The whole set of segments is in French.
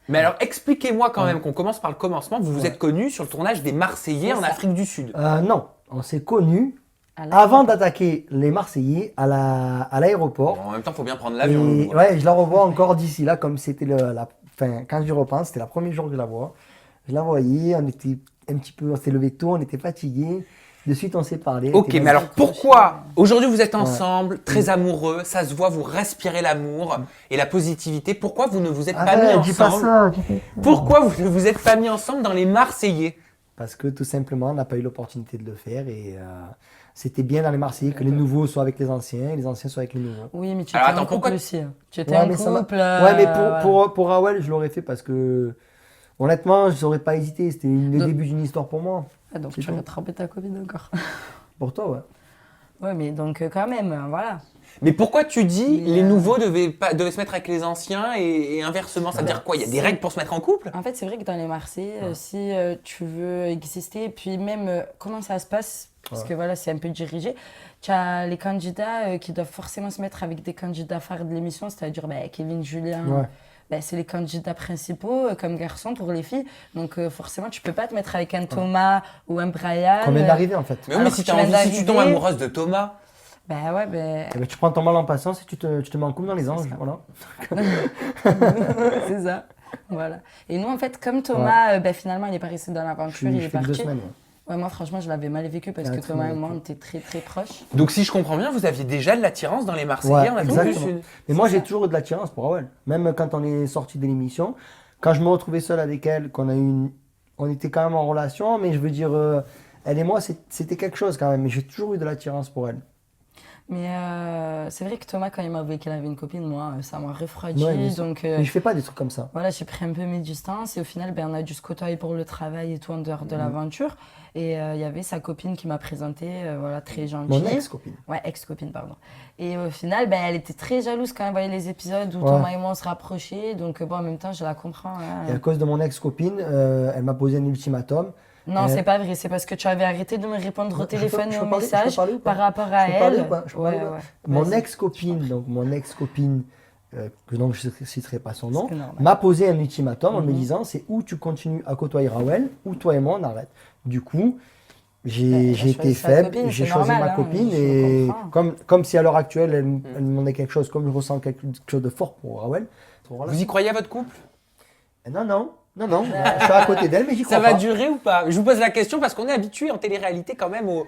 Mais alors, expliquez-moi quand même qu'on commence par le commencement. Vous vous êtes connus sur le tournage des Marseillais en Afrique du Sud. Non, on s'est connus avant d'attaquer les Marseillais à l'aéroport. Bon, en même temps, il faut bien prendre l'avion. Et ouais, je la revois encore d'ici là, comme c'était quand j'y repense, c'était le premier jour que je la vois. Je la voyais, on était on s'est levé tôt, on était fatigués. De suite, on s'est parlé. Ok, mais alors pourquoi aujourd'hui vous êtes ensemble, très amoureux, ça se voit, vous respirez l'amour et la positivité. Pourquoi vous ne vous êtes pas mis dis pas ensemble ça. Pourquoi vous ne vous êtes pas mis ensemble dans les Marseillais? Parce que tout simplement, on n'a pas eu l'opportunité de le faire et c'était bien dans les Marseillais que les nouveaux soient avec les anciens et les anciens soient avec les nouveaux. Oui, mais tu étais en couple aussi. Tu étais en couple. Ouais, mais pour Raoul, je l'aurais fait parce que honnêtement, je n'aurais pas hésité. C'était le début d'une histoire pour moi. Ah, donc tu aurais trempé ta copine encore. Pour toi, ouais. Ouais, mais donc quand même, voilà. Mais pourquoi tu dis les nouveaux devaient se mettre avec les anciens et inversement? Ça veut dire quoi? Il y a des règles pour se mettre en couple? En fait, c'est vrai que dans les Marseillais, si tu veux exister, puis même comment ça se passe, parce que voilà, c'est un peu dirigé, tu as les candidats qui doivent forcément se mettre avec des candidats phares de l'émission, c'est-à-dire Kevin, Julien. Ouais. C'est les candidats principaux comme garçons pour les filles. Donc forcément, tu peux pas te mettre avec un Thomas ou un Brian. Combien d'arriver en fait? Mais si tu tombes amoureuse de Thomas. Tu prends ton mal en patience et tu te mets en couple dans les anges. Voilà. C'est ça. Voilà. Et nous, en fait, comme Thomas, finalement, il n'est pas resté dans l'aventure, il est parti. 2 semaines. Ouais, moi, franchement, je l'avais mal vécu parce que Thomas et moi, on était très, très proches. Donc, si je comprends bien, vous aviez déjà de l'attirance dans les Marseillais en Afrique du Sud. Mais moi, j'ai toujours eu de l'attirance pour Raoul. Même quand on est sorti de l'émission, quand je me retrouvais seul avec elle, on était quand même en relation, mais je veux dire, elle et moi, c'était quelque chose quand même. Mais j'ai toujours eu de l'attirance pour elle. Mais c'est vrai que Thomas, quand il m'a avoué qu'elle avait une copine, moi, ça m'a refroidi. Mais je fais pas des trucs comme ça. Voilà, j'ai pris un peu mes distances et au final, on a dû se côtoyer pour le travail et tout en dehors de l'aventure. Et il y avait sa copine qui m'a présenté, très gentille. Mon ex-copine. Ouais, ex-copine, pardon. Et au final, elle était très jalouse quand elle voyait les épisodes où Thomas et moi on se rapprochait. Donc en même temps, je la comprends. Et à cause de mon ex-copine, elle m'a posé un ultimatum. Non, c'est pas vrai. C'est parce que tu avais arrêté de me répondre au téléphone et aux messages par rapport à elle. Mon ex-copine, que donc je ne citerai pas son nom, m'a posé un ultimatum en me disant c'est où tu continues à côtoyer Raoul ou toi et moi on arrête. Du coup, j'ai été faible, j'ai choisi ma copine et comme si à l'heure actuelle elle me demandait quelque chose, comme je ressens quelque chose de fort pour Raoul. Vous y croyez à votre couple? Non, je suis à côté d'elle, mais j'y crois pas. Ça va durer ou pas? Je vous pose la question parce qu'on est habitué en télé-réalité quand même au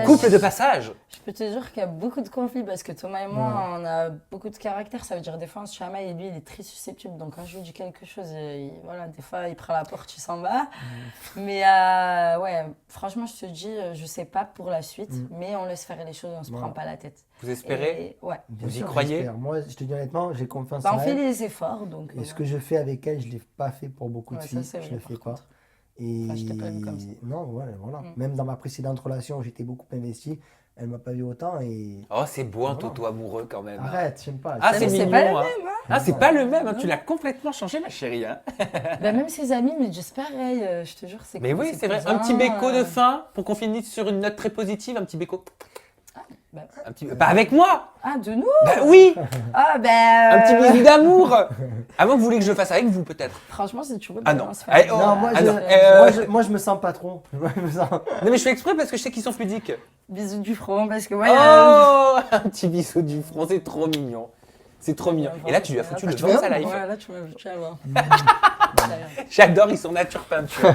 couple de passage. Je peux te dire qu'il y a beaucoup de conflits parce que Thomas et moi, on a beaucoup de caractère. Ça veut dire des fois on se chamaille et lui, il est très susceptible. Donc quand je lui dis quelque chose, des fois il prend la porte, il s'en va. Mais franchement, je te dis, je sais pas pour la suite, mais on laisse faire les choses, on se prend pas la tête. Vous espérez? Ouais. Vous y croyez? Moi, je te dis honnêtement, j'ai confiance en elle. On fait des efforts. Et ce que je fais avec elle, je ne l'ai pas fait pour beaucoup de filles. Je ne le fais pas. Et je t'ai pas vu comme ça. Non, voilà. Même dans ma précédente relation où j'étais beaucoup investi, elle ne m'a pas vu autant. Oh, c'est beau un toto amoureux quand même. Arrête, j'aime pas. Ah, c'est mignon. C'est pas le même. Ah, c'est pas le même. Tu l'as complètement changé, ma chérie. Même ses amis me disent pareil. Je te jure, c'est Mais oui, c'est vrai. Un petit béco de fin pour qu'on finisse sur une note très positive. Un petit béco. Bah avec moi. Ah, de nous? Bah oui. Un petit bisou d'amour. Avant que vous voulez que je le fasse avec vous, peut-être. Franchement, si tu veux. Ah non. Moi, je me sens pas trop. Non, mais je fais exprès parce que je sais qu'ils sont fluidiques. Bisous du front, parce que un petit bisou du front, c'est trop mignon. C'est trop mignon. Et là, tu lui as foutu le vent de sa life. Ouais, là, tu m'as foutu à voir. J'adore, ils sont nature peinture.